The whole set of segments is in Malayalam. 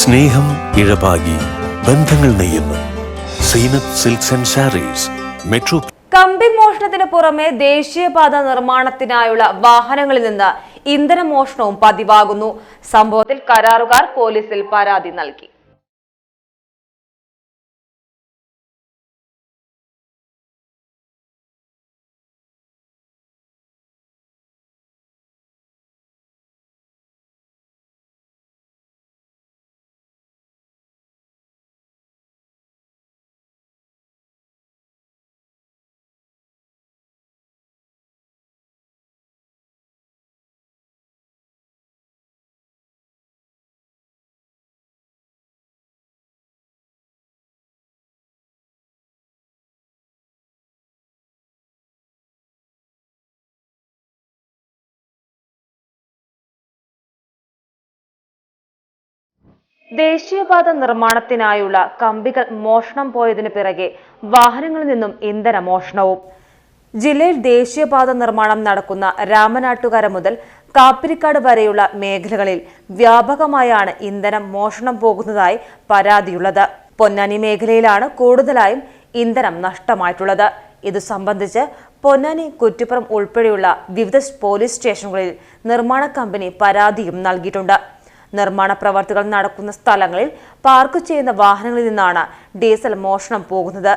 സ്നേഹം ഇഴപാകി ബന്ധങ്ങൾ നെയ്യുന്നു Zeenath Silks and Sarees Metro. കമ്പി മോഷണത്തിന് പുറമെ ദേശീയപാത നിർമ്മാണത്തിനായുള്ള വാഹനങ്ങളിൽ നിന്ന് ഇന്ധന മോഷണവും പതിവാകുന്നു. സംഭവത്തിൽ കരാറുകാർ പോലീസിൽ പരാതി നൽകി. ദേശീയപാത നിർമ്മാണത്തിനായുള്ള കമ്പികൾ മോഷണം പോയതിനു പിറകെ വാഹനങ്ങളിൽ നിന്നും ഇന്ധന മോഷണവും. ജില്ലയിൽ ദേശീയപാത നിർമ്മാണം നടക്കുന്ന രാമനാട്ടുകര മുതൽ കാപ്പിരിക്കാട് വരെയുള്ള മേഖലകളിൽ വ്യാപകമായാണ് ഇന്ധനം മോഷണം പോകുന്നതായി പരാതിയുള്ളത്. പൊന്നാനി മേഖലയിലാണ് കൂടുതലായും ഇന്ധനം നഷ്ടമായിട്ടുള്ളത്. ഇത് സംബന്ധിച്ച് പൊന്നാനി, കുറ്റിപ്പുറം ഉൾപ്പെടെയുള്ള വിവിധ പോലീസ് സ്റ്റേഷനുകളിൽ നിർമ്മാണ കമ്പനി പരാതിയും നൽകിയിട്ടുണ്ട്. നിർമ്മാണ പ്രവർത്തികൾ നടക്കുന്ന സ്ഥലങ്ങളിൽ പാർക്ക് ചെയ്യുന്ന വാഹനങ്ങളിൽ നിന്നാണ് ഡീസൽ മോഷണം പോകുന്നത്.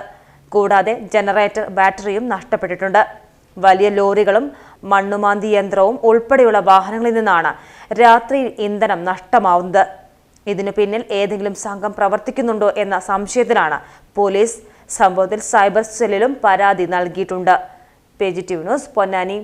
കൂടാതെ ജനറേറ്റർ, ബാറ്ററിയും നഷ്ടപ്പെട്ടിട്ടുണ്ട്. വലിയ ലോറികളും മണ്ണുമാന്തി യന്ത്രവും ഉൾപ്പെടെയുള്ള വാഹനങ്ങളിൽ നിന്നാണ് രാത്രിയിൽ ഇന്ധനം നഷ്ടമാവുന്നത്. ഇതിനു പിന്നിൽ ഏതെങ്കിലും സംഘം പ്രവർത്തിക്കുന്നുണ്ടോ എന്ന സംശയത്തിലാണ് പോലീസ്. സംഭവത്തിൽ സൈബർ സെല്ലിലും പരാതി നൽകിയിട്ടുണ്ട്. PGTV news, Ponnani.